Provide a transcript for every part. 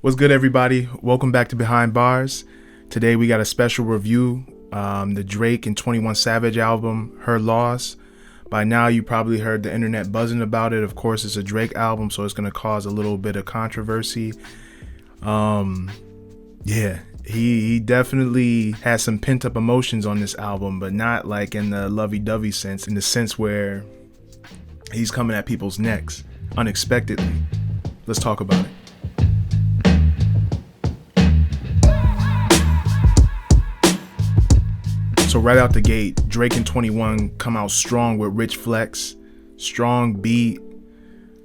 What's good, everybody? Welcome back to Behind Bars. Today we got a special review, the Drake and 21 Savage album, Her Loss. By now you probably heard the internet buzzing about it. Of course, it's a Drake album, so it's going to cause a little bit of controversy. He definitely has some pent-up emotions on this album, but not like in the lovey-dovey sense, in the sense where he's coming at people's necks unexpectedly. Let's talk about it. So right out the gate, Drake and 21 come out strong with rich flex, strong beat,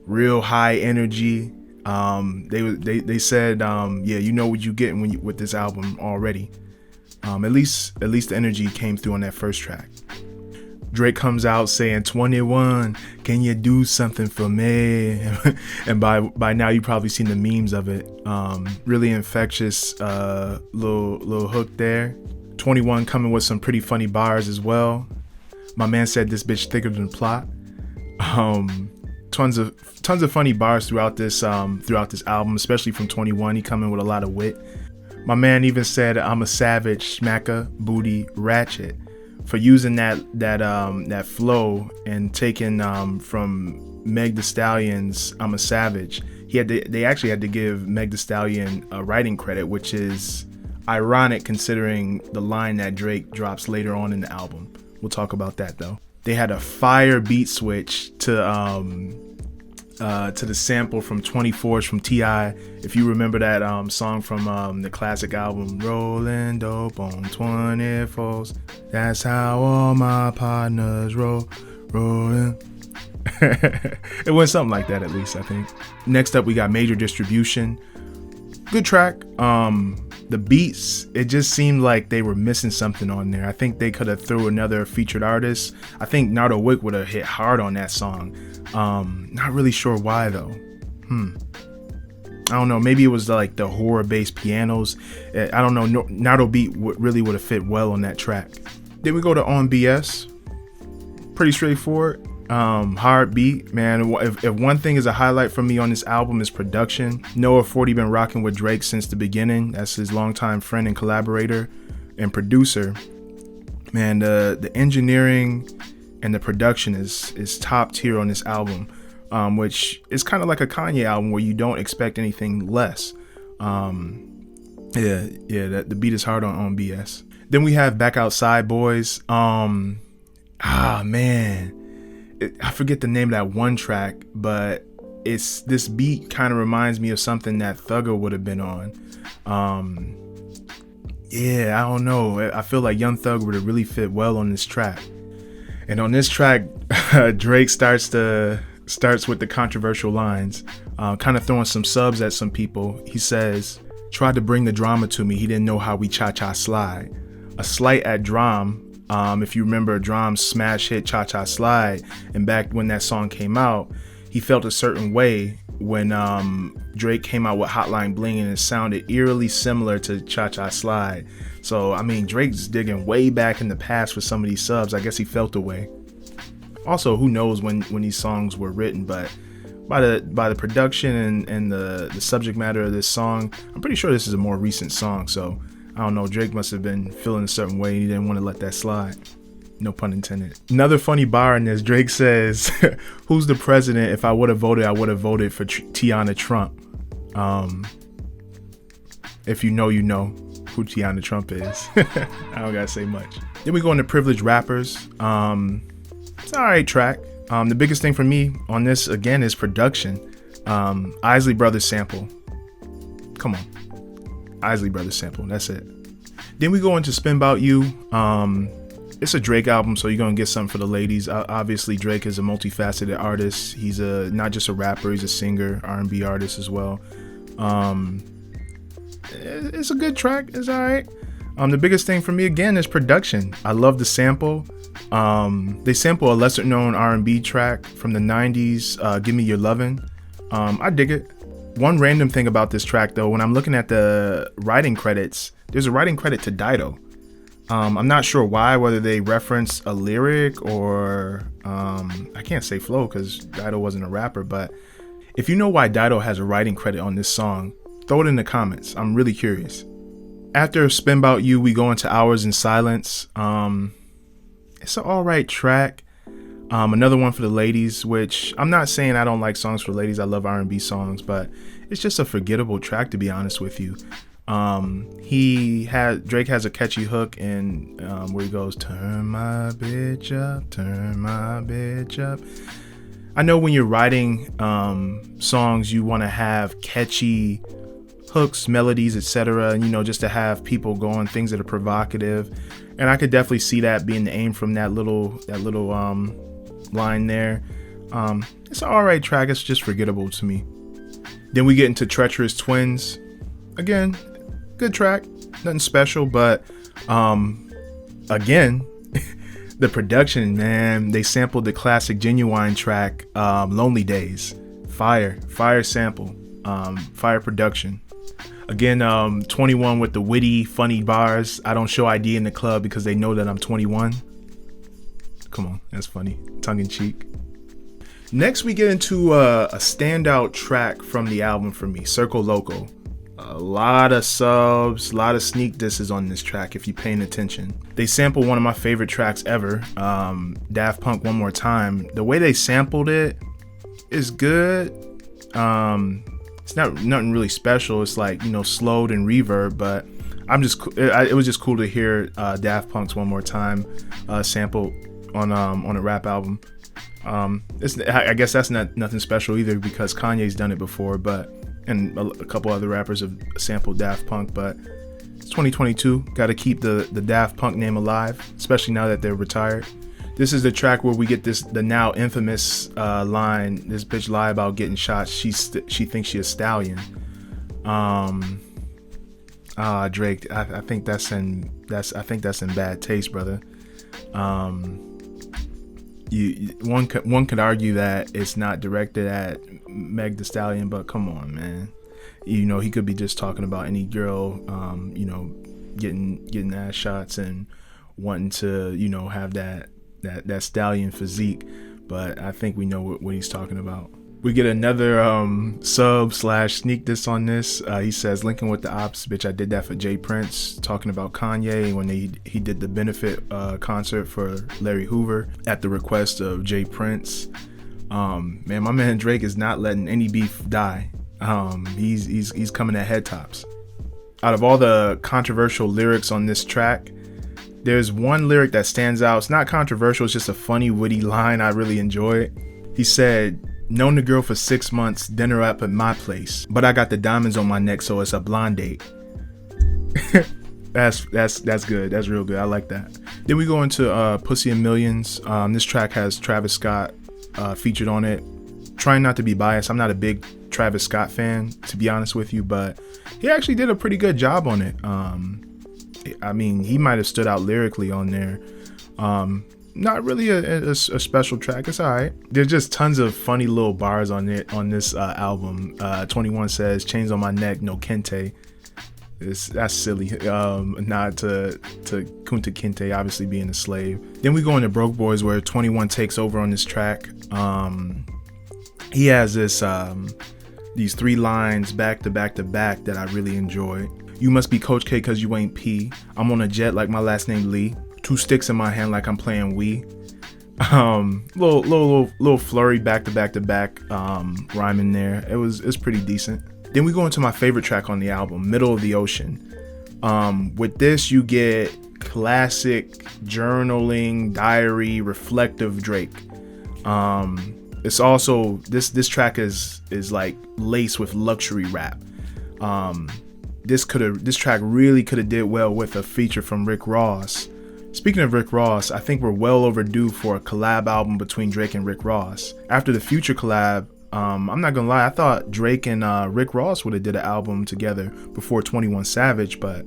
real high energy. They said, you know what you get with this album already. At least the energy came through on that first track. Drake comes out saying, 21, can you do something for me? And by now you probably seen the memes of it. Really infectious little hook there. 21 coming with some pretty funny bars as well. My man said this bitch thicker than plot. Tons of funny bars throughout this album, especially from 21. He coming with a lot of wit. My man even said, I'm a savage, smacker, booty, ratchet, for using that flow and taking from Meg Thee Stallion's I'm a Savage. They actually had to give Meg Thee Stallion a writing credit, which is ironic considering the line that Drake drops later on in the album. We'll talk about that though. They had a fire beat switch to the sample from 24's from T.I. If you remember that song from the classic album, Rollin' Dope on 24's. That's how all my partners rollin'. It went something like that, at least, I think. Next up, we got Major Distribution. Good track. The beats, it just seemed like they were missing something on there. I think they could have threw another featured artist. I think Nardo Wick would have hit hard on that song. Not really sure why though. I don't know. Maybe it was like the horror-based pianos. I don't know. Nardo beat really would have fit well on that track. Then we go to On BS. Pretty straightforward. Hard beat, man. If one thing is a highlight for me on this album is production. Noah 40 been rocking with Drake since the beginning. That's his longtime friend and collaborator and producer. Man, the engineering and the production is top tier on this album, which is kind of like a Kanye album where you don't expect anything less. The beat is hard on BS. Then we have BackOutsideBoyz. Man. I forget the name of that one track, but this beat kind of reminds me of something that Thugger would have been on. I don't know. I feel like Young Thug would have really fit well on this track. And on this track, Drake starts with the controversial lines, kind of throwing some subs at some people. He says, tried to bring the drama to me. He didn't know how we cha-cha slide. A slight at Drum. If you remember Drum's smash hit Cha Cha Slide, and back when that song came out, he felt a certain way when Drake came out with Hotline Bling, and it sounded eerily similar to Cha Cha Slide. So, I mean, Drake's digging way back in the past for some of these subs. I guess he felt the way. Also, who knows when these songs were written, but by the production and the subject matter of this song, I'm pretty sure this is a more recent song, so I don't know, Drake must have been feeling a certain way. He didn't want to let that slide. No pun intended. Another funny bar in this, Drake says, who's the president? If I would have voted, I would have voted for Tiana Trump. If you know who Tiana Trump is. I don't gotta say much. Then we go into Privileged Rappers. It's an alright track. The biggest thing for me on this, again, is production. Isley Brothers sample. Come on. Isley Brothers sample, that's it. Then we go into Spin Bout U. It's a Drake album, so you're gonna get something for the ladies. Obviously, Drake is a multifaceted artist. He's not just a rapper, he's a singer, R&B artist as well. It's a good track, it's alright. The biggest thing for me, again, is production. I love the sample. They sample a lesser known R&B track from the 90s, Give Me Your Lovin'. I dig it. One random thing about this track though, when I'm looking at the writing credits, there's a writing credit to Dido. I'm not sure why, whether they reference a lyric or I can't say flow because Dido wasn't a rapper, but if you know why Dido has a writing credit on this song, Throw it in the comments. I'm really curious. After Spin Bout U, we go into Hours in Silence. It's an alright track. Another one for the ladies, which I'm not saying I don't like songs for ladies. I love R&B songs, but it's just a forgettable track, to be honest with you. Drake has a catchy hook and where he goes, turn my bitch up, turn my bitch up. I know when you're writing songs, you want to have catchy hooks, melodies, etc., and just to have people going, things that are provocative. And I could definitely see that being the aim from that little line there. It's an alright track. It's just forgettable to me. Then we get into Treacherous Twins. Again, good track, nothing special, but again, the production, man, they sampled the classic Genuine track, Lonely Days. Fire sample, fire production. Again, 21 with the witty, funny bars. I don't show ID in the club because they know that I'm 21. Come on, that's funny. Tongue in cheek. Next, we get into a standout track from the album for me, Circo Loco. A lot of subs, a lot of sneak disses on this track if you're paying attention. They sampled one of my favorite tracks ever, Daft Punk One More Time. The way they sampled it is good. It's not nothing really special. It's like, slowed and reverb, but it was just cool to hear Daft Punk's One More Time sampled on a rap album. I guess that's not nothing special either because Kanye's done it before, and a couple other rappers have sampled Daft Punk, but it's 2022. Got to keep the Daft Punk name alive, especially now that they're retired. This is the track where we get the now infamous line, "This bitch lie about getting shot. She thinks she a stallion." Drake, I think that's in bad taste, brother. One could argue that it's not directed at Meg Thee Stallion, but come on, man. He could be just talking about any girl, getting ass shots and wanting to, have that stallion physique. But I think we know what he's talking about. We get another sub/sneak diss on this. He says, "Linking with the ops, bitch. I did that for Jay Prince," talking about Kanye when he did the benefit concert for Larry Hoover at the request of Jay Prince. Man, my man Drake is not letting any beef die. He's coming at head tops. Out of all the controversial lyrics on this track, there's one lyric that stands out. It's not controversial. It's just a funny, witty line. I really enjoy it. He said, "Known the girl for 6 months, dinner up at my place, but I got the diamonds on my neck, so it's a blind date." That's good. That's real good. I like that. Then we go into Pussy in Millions. This track has Travis Scott featured on it. Trying not to be biased, I'm not a big Travis Scott fan, to be honest with you, but he actually did a pretty good job on it. He might have stood out lyrically on there. Not really a special track. It's alright. There's just tons of funny little bars on this album. 21 says, "Chains on my neck, no kente." That's silly. Nod to Kunta Kinte obviously being a slave. Then we go into Broke Boys, where 21 takes over on this track. He has these 3 lines back to back to back that I really enjoy. "You must be Coach K cause you ain't P. I'm on a jet like my last name Lee. 2 sticks in my hand like I'm playing Wii." Little flurry back to back to back rhyming there. It's pretty decent. Then we go into my favorite track on the album, Middle of the Ocean. With this, you get classic journaling, diary, reflective Drake. It's also this track is like laced with luxury rap. This track really could have did well with a feature from Rick Ross. Speaking of Rick Ross, I think we're well overdue for a collab album between Drake and Rick Ross. After the Future collab, I'm not gonna lie, I thought Drake and Rick Ross would have did an album together before 21 Savage, but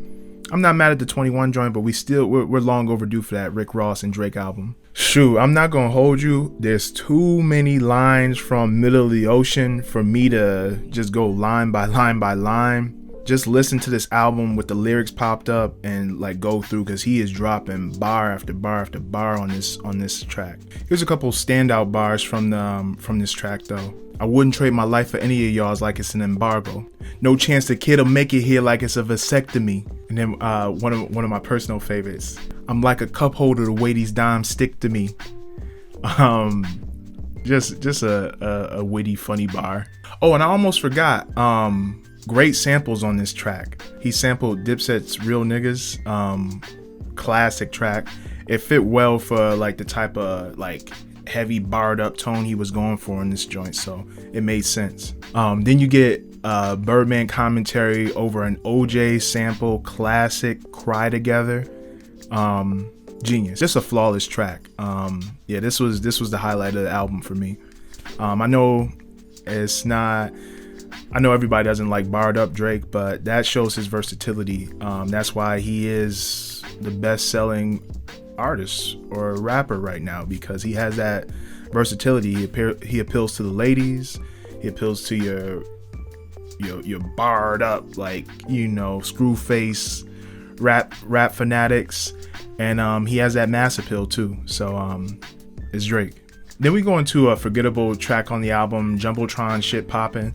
I'm not mad at the 21 joint, but we're long overdue for that Rick Ross and Drake album. Shoot, I'm not gonna hold you. There's too many lines from Middle of the Ocean for me to just go line by line by line. Just listen to this album with the lyrics popped up and like go through, because he is dropping bar after bar after bar on this track. Here's a couple standout bars from this track though. I wouldn't trade my life for any of y'all's like it's an embargo. No chance the kid'll make it here like it's a vasectomy. And then one of my personal favorites. I'm like a cup holder the way these dimes stick to me. Just a witty, funny bar. Oh, and I almost forgot. Great samples on this track. He sampled Dipset's Real Niggas. Classic track. It fit well for like the type of like heavy barred up tone he was going for in this joint, so it made sense. Then you get Birdman commentary over an OJ sample, classic Cry Together. Genius. Just a flawless track. Yeah, this was the highlight of the album for me. I know everybody doesn't like barred up Drake, but that shows his versatility. That's why he is the best selling artist or rapper right now, because he has that versatility. He appeals to the ladies. He appeals to your barred up, like, you know, screw face rap fanatics, and he has that mass appeal too. So it's Drake. Then we go into a forgettable track on the album, Jumbotron, Shit Poppin'.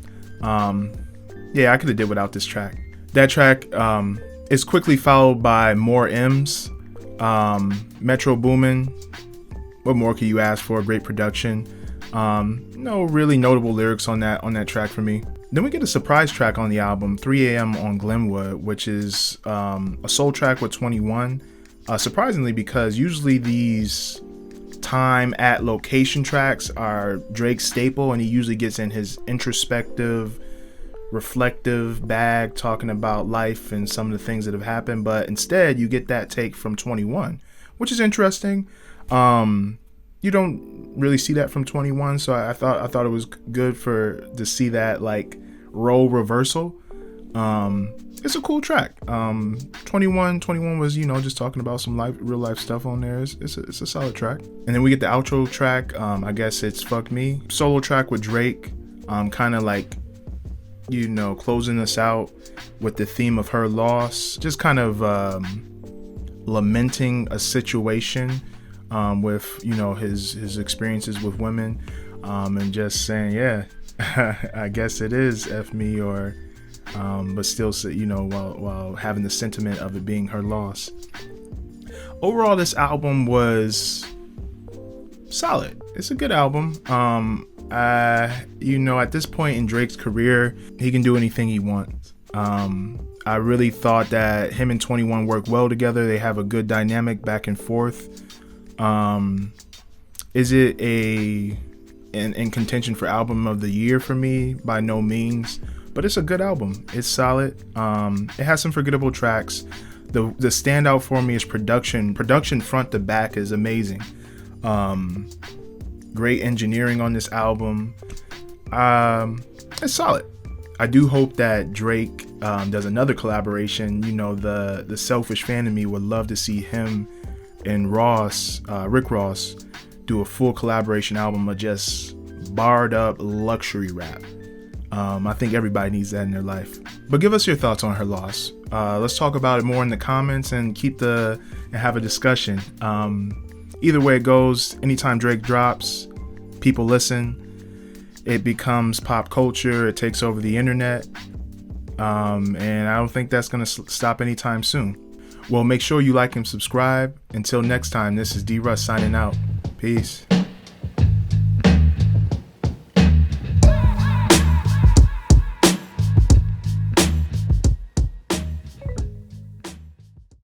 Yeah, I could have did without this track. That track is quickly followed by More M's, Metro Boomin. What more could you ask for? Great production. No really notable lyrics on that track for me. Then we get a surprise track on the album, 3 a.m. on Glenwood, which is a soul track with 21. Surprisingly, because usually these time at location tracks are Drake's staple, and he usually gets in his introspective, reflective bag talking about life and some of the things that have happened. But instead you get that take from 21, which is interesting. You don't really see that from 21, so I thought it was good to see that like role reversal. It's a cool track. 21 was, you know, just talking about some real life stuff on there. It's a solid track. And then we get the outro track. I guess it's Fuck Me, solo track with Drake. Kind of like, you know, closing us out with the theme of her loss, just kind of lamenting a situation with, you know, his experiences with women, and just saying, yeah, I guess it is F me, or but still, you know, while having the sentiment of it being her loss. Overall, this album was solid. It's a good album. You know, at this point in Drake's career, he can do anything he wants. I really thought that him and 21 work well together. They have a good dynamic back and forth. Is it in contention for album of the year for me? By no means, but it's a good album. It's solid. It has some forgettable tracks. The standout for me is production front to back is amazing. Great engineering on this album. It's solid. I do hope that Drake does another collaboration. You know, the selfish fan in me would love to see him and Rick Ross do a full collaboration album of just barred up luxury rap. I think everybody needs that in their life. But give us your thoughts on her loss. Let's talk about it more in the comments and have a discussion. Either way it goes, anytime Drake drops, people listen. It becomes pop culture. It takes over the internet. And I don't think that's going to stop anytime soon. Well, make sure you like and subscribe. Until next time, this is D-Russ signing out. Peace.